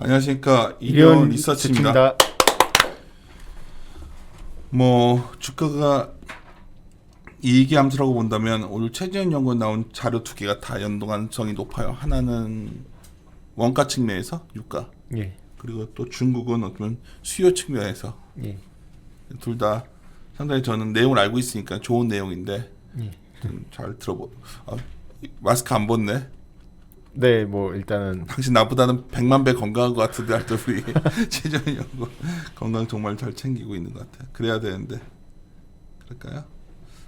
안녕하십니까. 이리온 리서치입니다. 주가가 이익이 함수라고 본다면 오늘 최재현 연구원 나온 자료 두 개가 다 연동성이 높아요. 하나는 원가 측면에서 유가, 예. 그리고 또 중국은 어쩌면 수요 측면에서, 예. 둘 다 상당히 저는 내용을 알고 있으니까 좋은 내용인데, 예. 좀 잘 들어보. 마스크 안 벗네. 네, 뭐 일단은 당신 나보다는 100만 배 건강한 것 같은데 할 때 우리 최재현 연구 건강 정말 잘 챙기고 있는 것 같아. 그래야 되는데 그럴까요?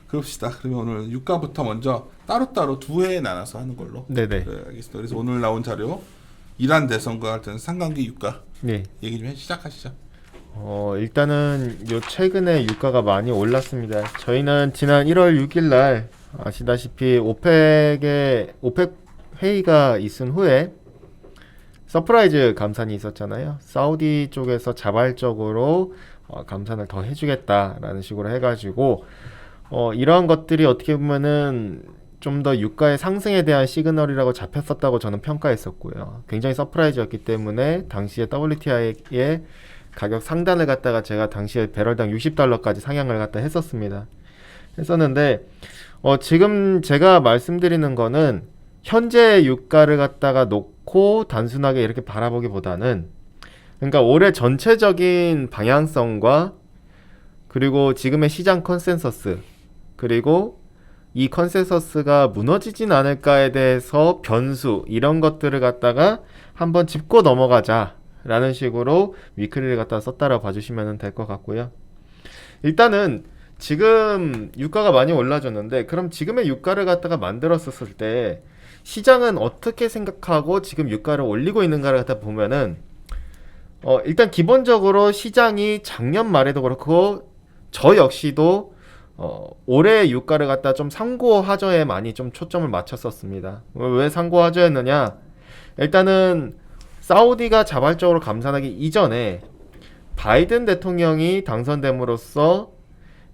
그럽시다. 그러면 오늘 유가부터 먼저 따로따로 두 회에 나눠서 하는 걸로. 네네. 네, 알겠습니다. 그래서 오늘 나온 자료 이란 대선과 같은 상반기 유가 네. 얘기 좀 시작하시죠. 일단은 요 최근에 유가가 많이 올랐습니다. 저희는 지난 1월 6일 날 아시다시피 오펙 회의가 있은 후에 서프라이즈 감산이 있었잖아요. 사우디 쪽에서 자발적으로 감산을 더 해주겠다라는 식으로 해가지고 이러한 것들이 어떻게 보면은 좀 더 유가의 상승에 대한 시그널이라고 잡혔었다고 저는 평가했었고요. 굉장히 서프라이즈였기 때문에 당시에 WTI의 가격 상단을 갖다가 제가 당시에 배럴당 60달러까지 상향을 갖다 했었는데 지금 제가 말씀드리는 거는 현재 유가를 갖다가 놓고 단순하게 이렇게 바라보기보다는, 그러니까 올해 전체적인 방향성과 그리고 지금의 시장 컨센서스, 그리고 이 컨센서스가 무너지진 않을까에 대해서 변수, 이런 것들을 갖다가 한번 짚고 넘어가자라는 식으로 위클리를 갖다가 썼다라 봐주시면 될 것 같고요. 일단은 지금 유가가 많이 올라졌는데, 그럼 지금의 유가를 갖다가 만들었었을 때 시장은 어떻게 생각하고 지금 유가를 올리고 있는가를 갖다 보면은 일단 기본적으로 시장이 작년 말에도 그렇고 저 역시도 올해 유가를 갖다 좀 상고하저에 많이 좀 초점을 맞췄었습니다. 왜 상고하저였느냐? 일단은 사우디가 자발적으로 감산하기 이전에 바이든 대통령이 당선됨으로써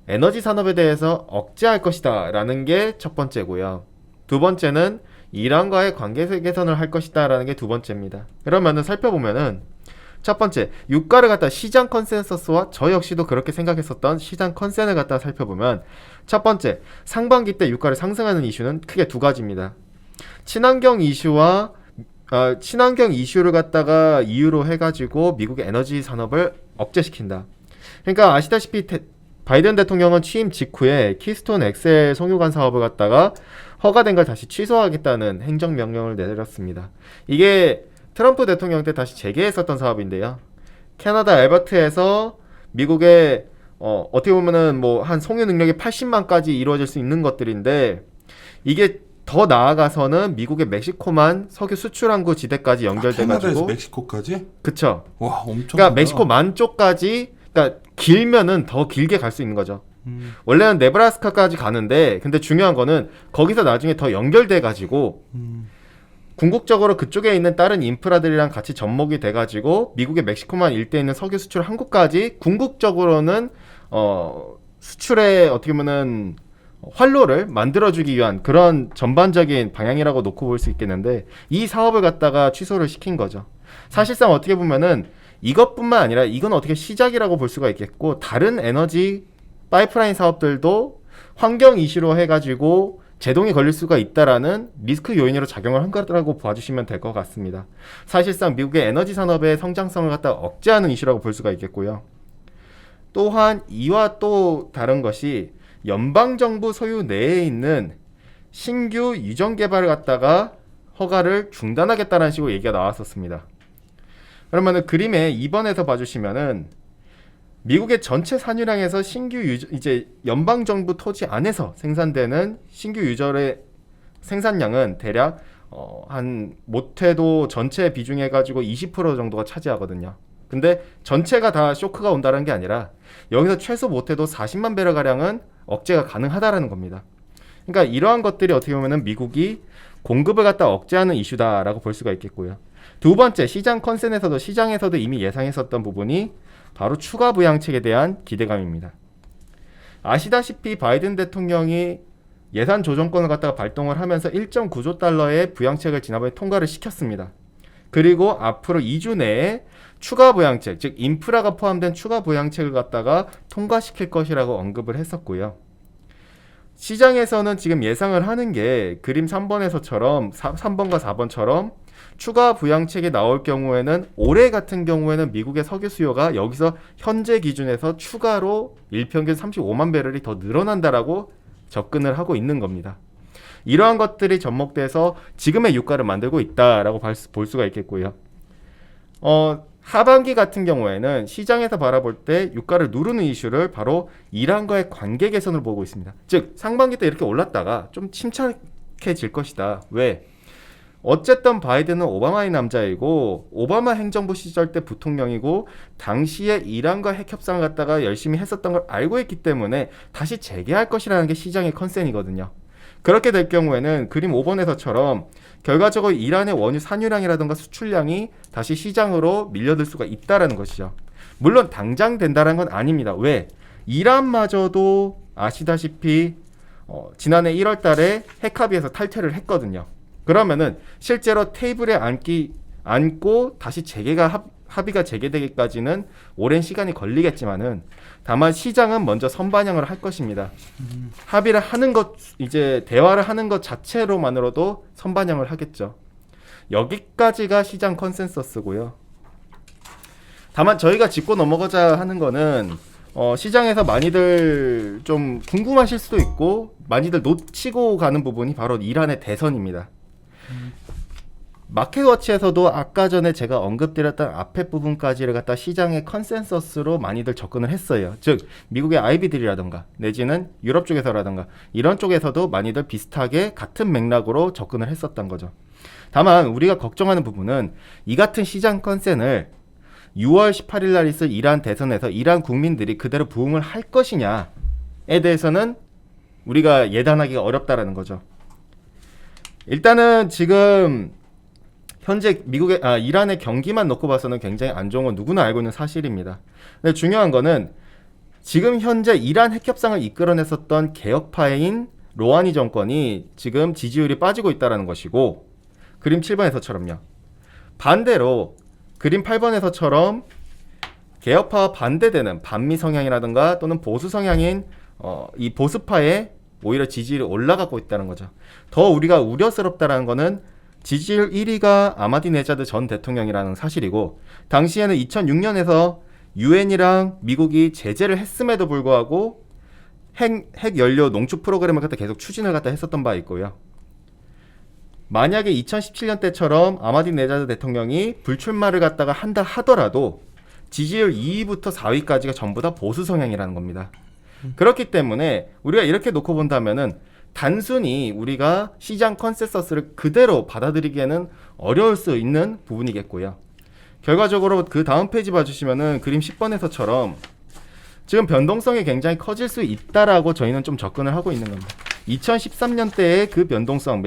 에너지 산업에 대해서 억제할 것이다 라는 게 첫 번째고요. 두 번째는 이란과의 관계 개선을 할 것이다 라는 게 두 번째입니다. 그러면은 살펴보면은 첫 번째, 유가를 갖다 시장 컨센서스와 저 역시도 그렇게 생각했었던 시장 컨센을 갖다 살펴보면, 첫 번째, 상반기 때 유가를 상승하는 이슈는 크게 두 가지입니다. 친환경 이슈를 갖다가 이유로 해가지고 미국의 에너지 산업을 억제시킨다. 그러니까 아시다시피 바이든 대통령은 취임 직후에 키스톤 엑셀 송유관 사업을 갖다가 허가된 걸 다시 취소하겠다는 행정명령을 내렸습니다. 이게 트럼프 대통령 때 다시 재개했었던 사업인데요. 캐나다 알버트에서 미국의 어떻게 보면은 한 송유 능력이 80만까지 이루어질 수 있는 것들인데, 이게 더 나아가서는 미국의 멕시코만 석유 수출 항구 지대까지 연결돼가지고 캐나다에서 멕시코까지? 그쵸. 와, 엄청. 그러니까 멕시코 만 쪽까지, 그러니까 길면은 더 길게 갈 수 있는 거죠. 원래는 네브라스카까지 가는데, 근데 중요한 거는 거기서 나중에 더 연결돼가지고 궁극적으로 그쪽에 있는 다른 인프라들이랑 같이 접목이 돼가지고 미국의 멕시코만 일대에 있는 석유 수출 항구까지 궁극적으로는 수출에 어떻게 보면은 활로를 만들어주기 위한 그런 전반적인 방향이라고 놓고 볼 수 있겠는데, 이 사업을 갖다가 취소를 시킨 거죠. 사실상 어떻게 보면은 이것뿐만 아니라 이건 어떻게 시작이라고 볼 수가 있겠고, 다른 에너지 파이프라인 사업들도 환경 이슈로 해가지고 제동이 걸릴 수가 있다라는 리스크 요인으로 작용을 한 거라고 봐주시면 될 것 같습니다. 사실상 미국의 에너지 산업의 성장성을 갖다 억제하는 이슈라고 볼 수가 있겠고요. 또한 이와 또 다른 것이 연방정부 소유 내에 있는 신규 유전 개발을 갖다가 허가를 중단하겠다는 식으로 얘기가 나왔었습니다. 그러면은 그림에 2번에서 봐주시면은 미국의 전체 산유량에서 신규 이제 연방정부 토지 안에서 생산되는 신규 유전의 생산량은 대략 한 못해도 전체 비중 해가지고 20% 정도가 차지하거든요. 근데 전체가 다 쇼크가 온다는 게 아니라 여기서 최소 못해도 40만 배럴 가량은 억제가 가능하다라는 겁니다. 그러니까 이러한 것들이 어떻게 보면은 미국이 공급을 갖다 억제하는 이슈다라고 볼 수가 있겠고요. 두 번째, 시장에서도 이미 예상했었던 부분이 바로 추가 부양책에 대한 기대감입니다. 아시다시피 바이든 대통령이 예산 조정권을 갖다가 발동을 하면서 1.9조 달러의 부양책을 지난번에 통과를 시켰습니다. 그리고 앞으로 2주 내에 추가 부양책, 즉 인프라가 포함된 추가 부양책을 갖다가 통과시킬 것이라고 언급을 했었고요. 시장에서는 지금 예상을 하는 게 그림 3번에서처럼 3번과 4번처럼 추가 부양책이 나올 경우에는 올해 같은 경우에는 미국의 석유 수요가 여기서 현재 기준에서 추가로 일평균 35만 배럴이 더 늘어난다라고 접근을 하고 있는 겁니다. 이러한 것들이 접목돼서 지금의 유가를 만들고 있다라고 볼 수가 있겠고요. 하반기 같은 경우에는 시장에서 바라볼 때 유가를 누르는 이슈를 바로 이란과의 관계 개선을 보고 있습니다. 즉 상반기 때 이렇게 올랐다가 좀 침착해질 것이다. 왜? 어쨌든 바이든은 오바마의 남자이고 오바마 행정부 시절 때 부통령이고 당시에 이란과 핵 협상을 갖다가 열심히 했었던 걸 알고 있기 때문에 다시 재개할 것이라는 게 시장의 컨센이거든요. 그렇게 될 경우에는 그림 5번에서처럼 결과적으로 이란의 원유 산유량이라든가 수출량이 다시 시장으로 밀려들 수가 있다라는 것이죠. 물론 당장 된다는 건 아닙니다. 왜? 이란마저도 아시다시피 지난해 1월 달에 핵합의에서 탈퇴를 했거든요. 그러면은 실제로 테이블에 앉고 다시 합의가 재개되기까지는 오랜 시간이 걸리겠지만은 다만 시장은 먼저 선반영을 할 것입니다. 합의를 하는 것, 이제 대화를 하는 것 자체로만으로도 선반영을 하겠죠. 여기까지가 시장 컨센서스고요. 다만 저희가 짚고 넘어가자 하는 거는 시장에서 많이들 좀 궁금하실 수도 있고 많이들 놓치고 가는 부분이 바로 이란의 대선입니다. 마켓워치에서도 아까 전에 제가 언급드렸던 앞에 부분까지를 갖다 시장의 컨센서스로 많이들 접근을 했어요. 즉 미국의 IB들이라던가 내지는 유럽 쪽에서라던가 이런 쪽에서도 많이들 비슷하게 같은 맥락으로 접근을 했었던 거죠. 다만 우리가 걱정하는 부분은 이 같은 시장 컨센을 6월 18일 날 있을 이란 대선에서 이란 국민들이 그대로 부응을 할 것이냐에 대해서는 우리가 예단하기가 어렵다라는 거죠. 일단은 지금 현재 이란의 경기만 놓고 봐서는 굉장히 안 좋은 건 누구나 알고 있는 사실입니다. 근데 중요한 거는 지금 현재 이란 핵협상을 이끌어냈었던 개혁파인 로하니 정권이 지금 지지율이 빠지고 있다는 것이고 그림 7번에서처럼요. 반대로 그림 8번에서처럼 개혁파와 반대되는 반미 성향이라든가 또는 보수 성향인 이 보수파의 오히려 지지율이 올라가고 있다는 거죠. 더 우리가 우려스럽다는 거는 지지율 1위가 아마디네자드 전 대통령이라는 사실이고 당시에는 2006년에서 유엔이랑 미국이 제재를 했음에도 불구하고 핵 연료 농축 프로그램을 갖다 계속 추진을 갖다 했었던 바 있고요. 만약에 2017년 때처럼 아마디네자드 대통령이 불출마를 갖다가 한다 하더라도 지지율 2위부터 4위까지가 전부 다 보수 성향이라는 겁니다. 그렇기 때문에 우리가 이렇게 놓고 본다면은 단순히 우리가 시장 컨센서스를 그대로 받아들이기에는 어려울 수 있는 부분이겠고요. 결과적으로 그 다음 페이지 봐주시면은 그림 10번에서처럼 지금 변동성이 굉장히 커질 수 있다라고 저희는 좀 접근을 하고 있는 겁니다. 2013년대의 그 변동성,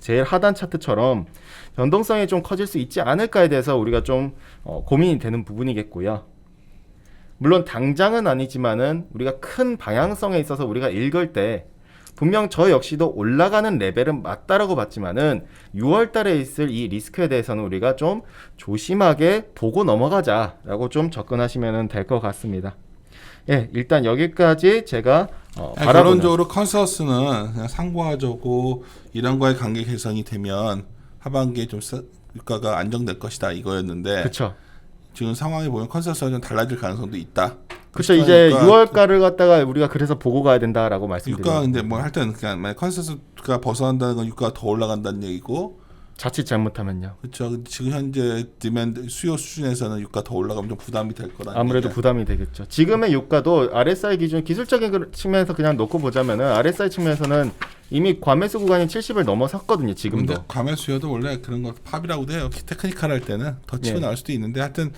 제일 하단 차트처럼 변동성이 좀 커질 수 있지 않을까에 대해서 우리가 좀 고민이 되는 부분이겠고요. 물론 당장은 아니지만은 우리가 큰 방향성에 있어서 우리가 읽을 때 분명 저 역시도 올라가는 레벨은 맞다라고 봤지만은 6월 달에 있을 이 리스크에 대해서는 우리가 좀 조심하게 보고 넘어가자라고 좀 접근하시면 될 것 같습니다. 예, 일단 여기까지 제가 결론적으로 컨센서스는 그냥 상고하자고 이란과의 관계 개선이 되면 하반기에 좀 유가가 안정될 것이다 이거였는데 그쵸. 지금 상황이 보면 컨센서스가 좀 달라질 가능성도 있다. 그렇죠. 이제 6월가를 갖다가 우리가 그래서 보고 가야 된다라고 말씀드렸죠. 유가 근데 뭐 할 때는 그냥 만약 컨센서스가 벗어난다는 건 유가가 더 올라간다는 얘기고 자칫 잘못하면요. 그렇죠. 지금 현재 디맨드 수요 수준에서는 유가 더 올라가면 좀 부담이 될 거라는 아무래도 얘기야. 부담이 되겠죠. 지금의 유가도 RSI 기준 기술적인 측면에서 그냥 놓고 보자면은 RSI 측면에서는 이미 과매수 구간이 70을 넘어섰거든요. 지금도. 근데 과매 수요도 원래 그런 거 팝이라고도 해요. 테크니컬 할 때는 더 치고 나올 수도 있는데 하여튼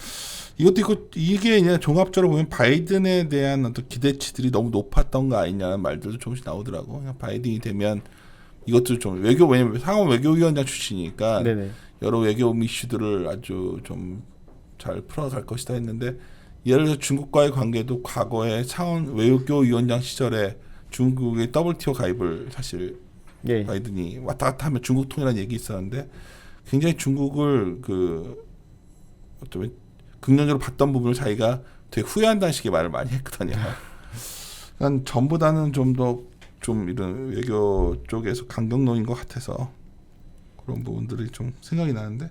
이것도 있고 이게 그냥 종합적으로 보면 바이든에 대한 어떤 기대치들이 너무 높았던 거 아니냐는 말들도 조금씩 나오더라고. 그냥 바이든이 되면 이것도 좀 왜냐면 상원 외교위원장 출신이니까 네네. 여러 외교 이슈들을 아주 좀 잘 풀어갈 것이다 했는데 예를 들어 중국과의 관계도 과거에 상원 외교위원장 시절에 중국의 WTO 가입을 사실 예. 바이든이 왔다 갔다 하면 중국 통이라는 얘기 있었는데 굉장히 중국을 그 어쩌면 긍정적으로 봤던 부분을 자기가 되게 후회한다는 식의 말을 많이 했거든요. 그러니까 전보다는 좀 더 좀 이런 외교 쪽에서 강경론인 것 같아서 그런 부분들이 좀 생각이 나는데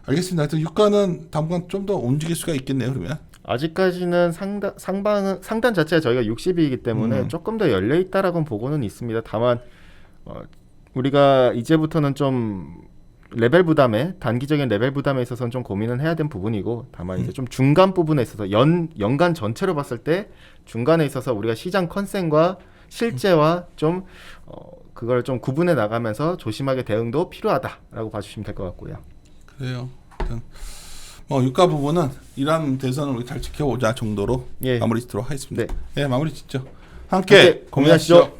알겠습니다. 하여튼 유가는 당분간 좀 더 움직일 수가 있겠네요. 그러면 아직까지는 상단 자체가 저희가 60이기 때문에 조금 더 열려 있다라고 보고는 있습니다. 다만 우리가 이제부터는 좀 레벨 부담에 단기적인 레벨 부담에 있어서는 좀 고민은 해야 될 부분이고 다만 이제 좀 중간 부분에 있어서 연간 전체로 봤을 때 중간에 있어서 우리가 시장 컨센과 실제와 좀 그걸 좀 구분해 나가면서 조심하게 대응도 필요하다라고 봐주시면 될 것 같고요. 그래요. 일단 유가 부분은 이란 대선을 우리 잘 지켜보자 정도로 예. 마무리 짓도록 하겠습니다. 네. 네, 마무리 짓죠. 함께 고민하시죠.